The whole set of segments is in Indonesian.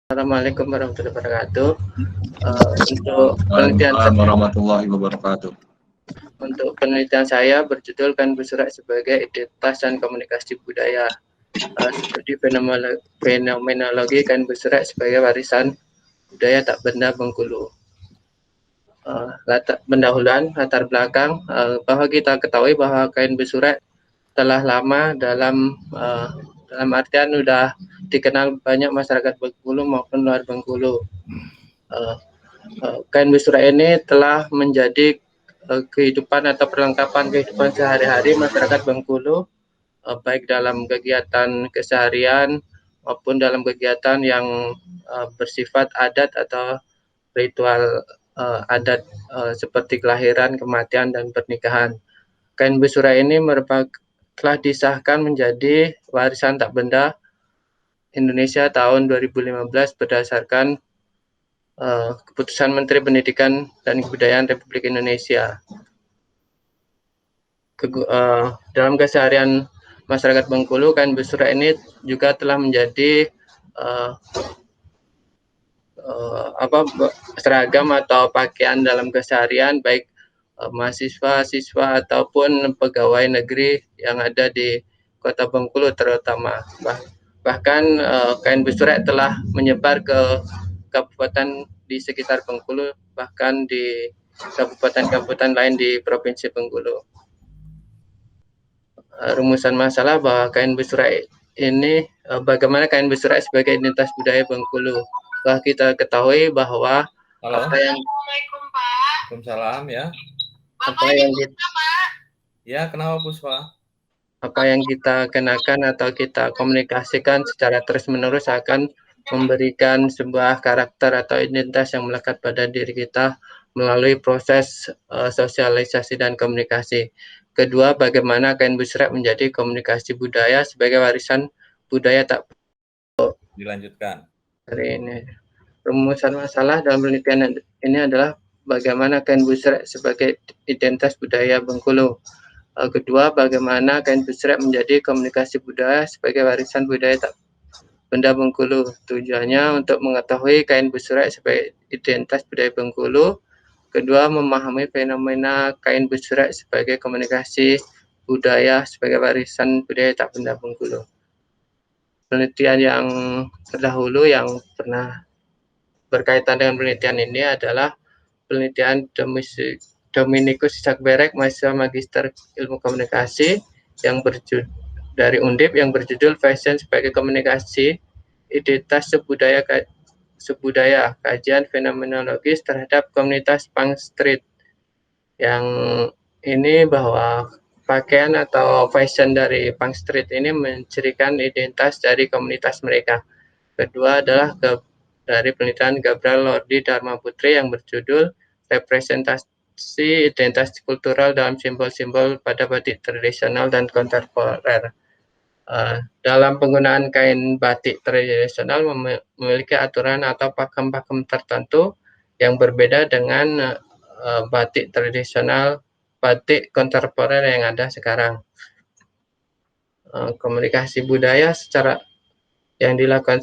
Assalamualaikum warahmatullahi wabarakatuh. Untuk penelitian warahmatullahi wabarakatuh. Untuk penelitian saya berjudul Kain Besurak sebagai Identitas dan Komunikasi Budaya. Studi fenomenologi kain besurak sebagai warisan budaya tak benda Bengkulu. Pendahuluan latar belakang bahwa kita ketahui bahwa kain besurak telah lama dalam artian sudah dikenal banyak masyarakat Bengkulu maupun luar Bengkulu. Kain besurak ini telah menjadi kehidupan atau perlengkapan kehidupan sehari-hari masyarakat Bengkulu, baik dalam kegiatan keseharian maupun dalam kegiatan yang bersifat adat atau ritual adat seperti kelahiran, kematian, dan pernikahan. Kain besurak ini telah disahkan menjadi warisan tak benda Indonesia tahun 2015 berdasarkan Keputusan Menteri Pendidikan dan Kebudayaan Republik Indonesia. Dalam keseharian masyarakat Bengkulu, kain besurak ini juga telah menjadi seragam atau pakaian dalam keseharian baik mahasiswa, siswa ataupun pegawai negeri yang ada di Kota Bengkulu terutama. Bahkan kain besurak telah menyebar ke kabupaten di sekitar Bengkulu, bahkan di kabupaten-kabupaten lain di Provinsi Bengkulu. Rumusan masalah bahwa kain besurak ini, bagaimana kain besurak sebagai identitas budaya Bengkulu. Bahwa kita ketahui bahwa Halo. Assalamualaikum Pak. Waalaikumsalam ya. Kenapa Puspa? Apa yang kita kenakan atau kita komunikasikan secara terus-menerus akan memberikan sebuah karakter atau identitas yang melekat pada diri kita melalui proses sosialisasi dan komunikasi. Kedua, bagaimana kain besurak menjadi komunikasi budaya sebagai warisan budaya tak dilanjutkan. Hari ini rumusan masalah dalam penelitian ini adalah bagaimana kain besurak sebagai identitas budaya Bengkulu. Kedua, bagaimana kain besurak menjadi komunikasi budaya sebagai warisan budaya tak benda Bengkulu. Tujuannya untuk mengetahui kain besurak sebagai identitas budaya Bengkulu. Kedua, memahami fenomena kain besurak sebagai komunikasi budaya sebagai warisan budaya tak benda Bengkulu. Penelitian yang terdahulu yang pernah berkaitan dengan penelitian ini adalah penelitian Dominikus Sakberek, mahasiswa Magister Ilmu Komunikasi yang dari Undip yang berjudul Fashion sebagai Komunikasi Identitas Sebudaya Kajian Fenomenologis terhadap Komunitas Punk Street. Yang ini bahwa pakaian atau fashion dari Punk Street ini mencirikan identitas dari komunitas mereka. Kedua adalah dari penelitian Gabriel Lordi Dharma Putri yang berjudul Representasi Identitas Kultural dalam Simbol-Simbol pada Batik Tradisional dan Kontemporer. Dalam penggunaan kain batik tradisional memiliki aturan atau pakem-pakem tertentu yang berbeda dengan batik tradisional, batik kontemporer yang ada sekarang. Komunikasi budaya yang dilakukan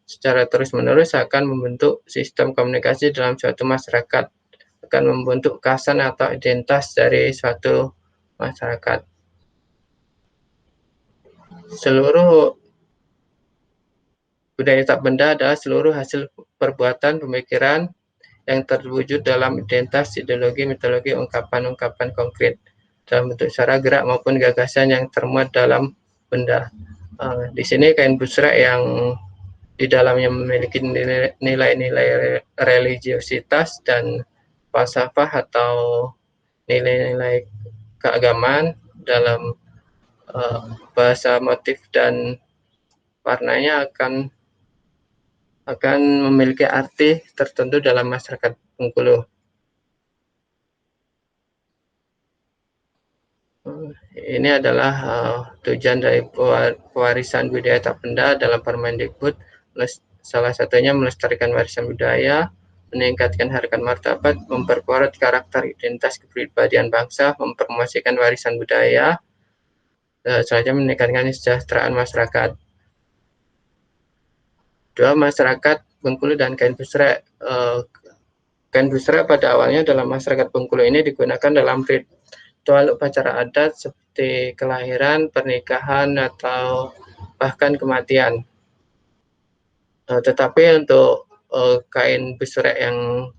secara terus-menerus akan membentuk sistem komunikasi dalam suatu masyarakat, akan membentuk kesan atau identitas dari suatu masyarakat. Seluruh budaya tak benda adalah seluruh hasil perbuatan pemikiran yang terwujud dalam identitas, ideologi, mitologi, ungkapan-ungkapan konkret dalam bentuk cara gerak maupun gagasan yang termuat dalam benda. Di sini kain besurak yang di dalamnya memiliki nilai-nilai religiositas dan falsafah atau nilai-nilai keagamaan dalam bahasa, motif, dan warnanya akan memiliki arti tertentu dalam masyarakat Bengkulu. Ini adalah tujuan dari pewarisan budaya tak benda dalam Permendikbud. Salah satunya melestarikan warisan budaya, meningkatkan harkat martabat, memperkuat karakter identitas kepribadian bangsa, mempromosikan warisan budaya, selanjutnya meningkatkan kesejahteraan masyarakat. Dua, masyarakat Bengkulu dan kain busrek. Kain busrek pada awalnya dalam masyarakat Bengkulu ini digunakan dalam ritual upacara adat seperti kelahiran, pernikahan, atau bahkan kematian. Tetapi untuk kain busrek yang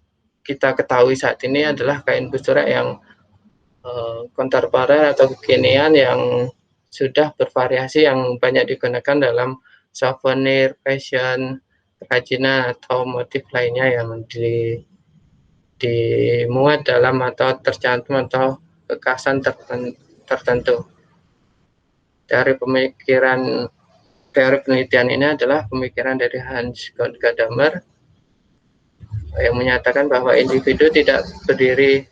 kita ketahui saat ini adalah kain busrek yang kontemporer atau kekinian yang sudah bervariasi, yang banyak digunakan dalam souvenir, fashion, kerajinan, atau motif lainnya yang dimuat dalam atau tercantum atau kekhasan tertentu. Teori penelitian ini adalah pemikiran dari Hans Gadamer yang menyatakan bahwa individu tidak berdiri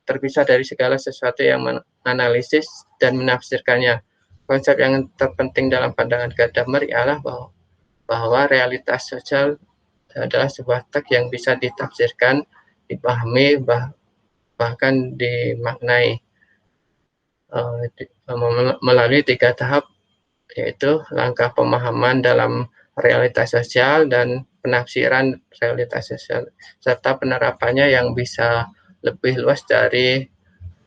terpisah dari segala sesuatu yang menganalisis dan menafsirkannya. Konsep yang terpenting dalam pandangan Gadamer ialah bahwa realitas sosial adalah sebuah teks yang bisa ditafsirkan, dipahami, bahkan dimaknai melalui 3 tahap, yaitu langkah pemahaman dalam realitas sosial dan penafsiran realitas sosial, serta penerapannya yang bisa lebih luas dari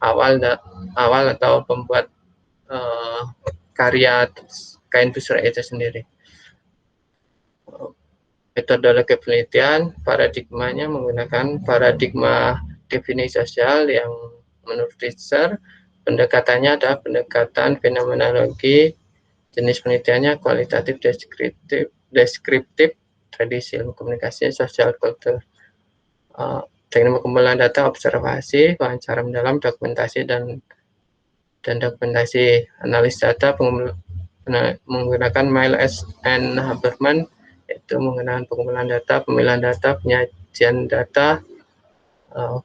awal atau pembuat karya kain busrek itu sendiri. Metodologi penelitian, paradigmanya menggunakan paradigma definisi sosial yang menurut Richter pendekatannya adalah pendekatan fenomenologi. Jenis penelitiannya kualitatif, deskriptif, tradisi ilmu komunikasi, sosial kultur. Teknik pengumpulan data, observasi, wawancara mendalam, dokumentasi dan dokumentasi. Analis data menggunakan Miles and Haberman, yaitu menggunakan pengumpulan data, pemilihan data, penyajian data,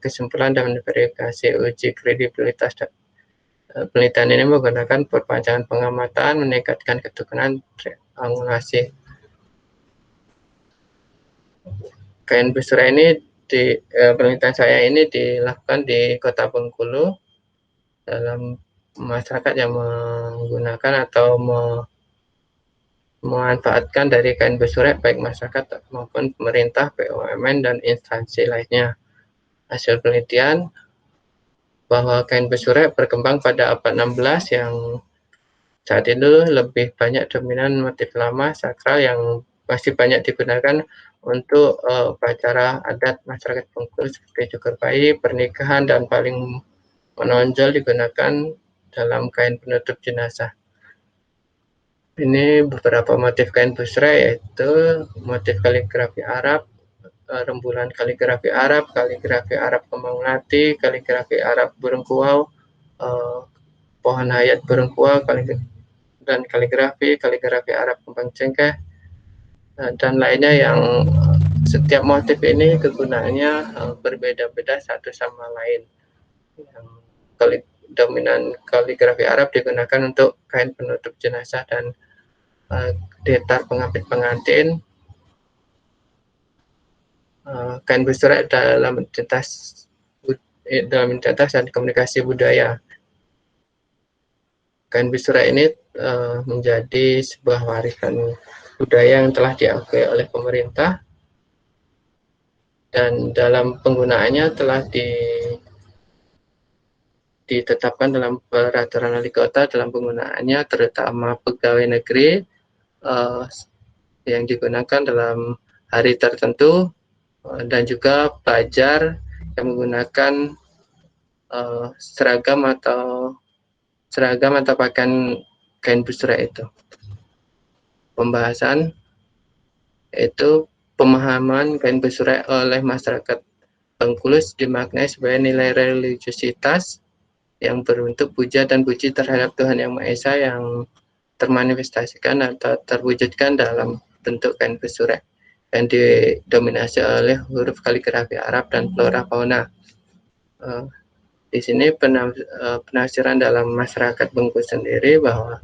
kesimpulan dan verifikasi. Uji kredibilitas penelitian ini menggunakan perpanjangan pengamatan, meningkatkan keturunan, triangulasi. Kain busrek ini penelitian saya ini dilakukan di Kota Bengkulu dalam masyarakat yang menggunakan atau memanfaatkan dari kain busrek, baik masyarakat maupun pemerintah, BUMN, dan instansi lainnya. Hasil penelitian bahwa kain busrek berkembang pada abad 16 yang saat itu lebih banyak dominan motif lama sakral yang masih banyak digunakan untuk upacara adat masyarakat Bengkulu seperti cukur bayi, pernikahan, dan paling menonjol digunakan dalam kain penutup jenazah. Ini beberapa motif kain busrek, yaitu motif kaligrafi Arab, rembulan kaligrafi Arab kembang melati, kaligrafi Arab burung kuau, pohon hayat burung kuau, dan kaligrafi Arab kembang cengkeh, dan lainnya yang setiap motif ini kegunaannya berbeda-beda satu sama lain. Dominan kaligrafi Arab digunakan untuk kain penutup jenazah dan datar pengapit pengantin. Kain busrek dalam identitas dan komunikasi budaya. Kain busrek ini menjadi sebuah warisan budaya yang telah diakui oleh pemerintah, dan dalam penggunaannya telah ditetapkan dalam peraturan wali kota dalam penggunaannya, terutama pegawai negeri yang digunakan dalam hari tertentu, dan juga pelajar yang menggunakan seragam atau pakaian kain busrek itu. Pembahasan itu pemahaman kain busrek oleh masyarakat Bengkulu dimaknai sebagai nilai religiusitas yang berbentuk puja dan puji terhadap Tuhan Yang Maha Esa yang termanifestasikan atau terwujudkan dalam bentuk kain busrek yang didominasi oleh huruf kaligrafi Arab dan flora fauna. Di sini penafsiran dalam masyarakat Bengkulu sendiri bahwa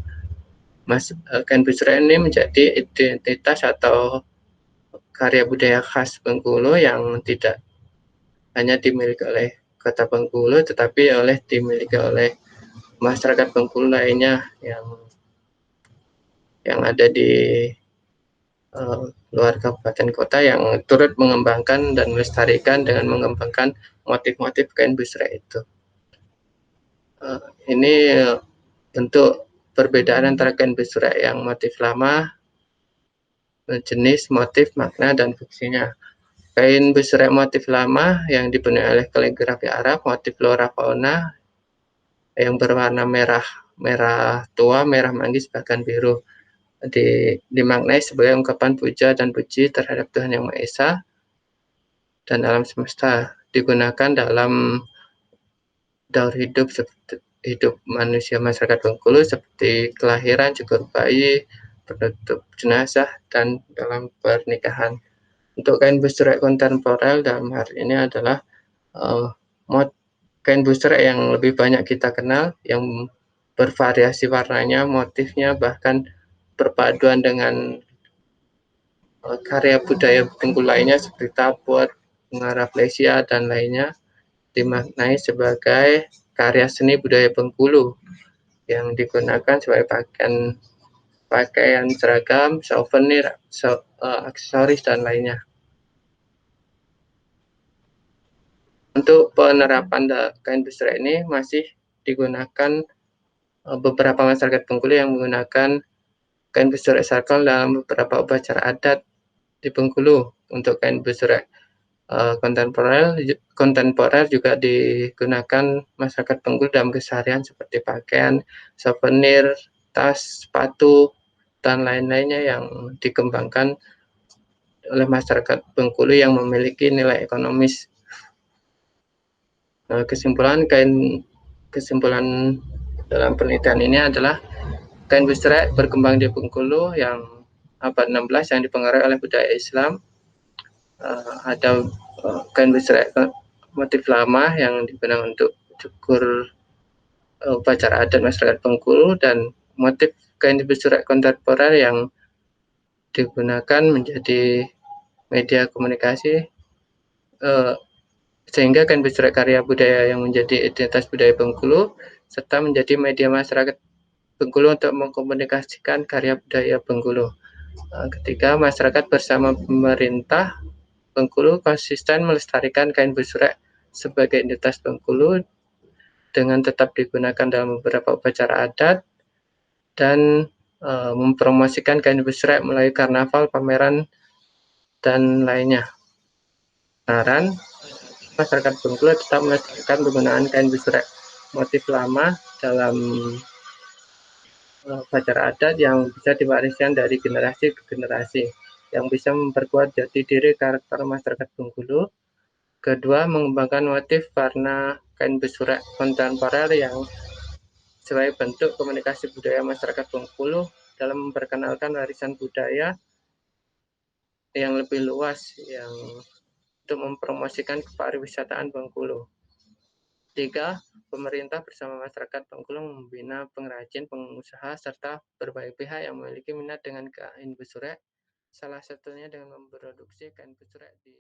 kain busrek ini menjadi identitas atau karya budaya khas Bengkulu yang tidak hanya dimiliki oleh Kota Bengkulu, tetapi dimiliki oleh masyarakat Bengkulu lainnya yang ada di luar kabupaten kota yang turut mengembangkan dan melestarikan dengan mengembangkan motif-motif kain busrek itu. Ini bentuk perbedaan antara kain busrek yang motif lama, jenis, motif, makna, dan fungsinya. Kain busrek motif lama yang dipenuhi oleh kaligrafi Arab, motif flora fauna yang berwarna merah tua, merah manggis, bahkan biru. Dimaknai sebagai ungkapan puja dan puji terhadap Tuhan Yang Maha Esa dan alam semesta, digunakan dalam daur hidup seperti hidup manusia masyarakat Bengkulu seperti kelahiran, cukur bayi, penutup jenazah, dan dalam pernikahan. Untuk kain busrek kontemporer dalam hal ini adalah kain busrek yang lebih banyak kita kenal, yang bervariasi warnanya, motifnya, bahkan perpaduan dengan karya budaya Bengkulu lainnya seperti tapot, bunga rafflesia, dan lainnya, dimaknai sebagai karya seni budaya Bengkulu yang digunakan sebagai pakaian seragam, souvenir, aksesoris, dan lainnya. Untuk penerapan kain busrek ini masih digunakan beberapa masyarakat Bengkulu yang menggunakan kain busrek sarkol dalam beberapa upacara adat di Bengkulu. Untuk kain busrek kontemporer juga digunakan masyarakat Bengkulu dalam keseharian seperti pakaian, souvenir, tas, sepatu, dan lain-lainnya yang dikembangkan oleh masyarakat Bengkulu yang memiliki nilai ekonomis. Kesimpulan dalam penelitian ini adalah kain busrek berkembang di Bengkulu yang abad 16 yang dipengaruhi oleh budaya Islam. Ada kain busrek motif lama yang digunakan untuk cukur upacara adat masyarakat Bengkulu, dan motif kain busrek kontemporer yang digunakan menjadi media komunikasi, sehingga kain busrek karya budaya yang menjadi identitas budaya Bengkulu serta menjadi media masyarakat Bengkulu untuk mengkomunikasikan karya budaya Bengkulu. Ketika masyarakat bersama pemerintah Bengkulu konsisten melestarikan kain busrek sebagai identitas Bengkulu dengan tetap digunakan dalam beberapa upacara adat dan mempromosikan kain busrek melalui karnaval, pameran, dan lainnya. Saran, masyarakat Bengkulu tetap melestarikan penggunaan kain busrek motif lama dalam upacara adat yang bisa diwariskan dari generasi ke generasi, yang bisa memperkuat jati diri karakter masyarakat Bengkulu. Kedua, mengembangkan motif warna kain busrek kontemporer yang sebagai bentuk komunikasi budaya masyarakat Bengkulu dalam memperkenalkan warisan budaya yang lebih luas yang untuk mempromosikan kepariwisataan Bengkulu. Tiga, pemerintah bersama masyarakat Bengkulu membina pengrajin, pengusaha, serta berbagai pihak yang memiliki minat dengan kain busrek, salah satunya dengan memproduksi kain busrek di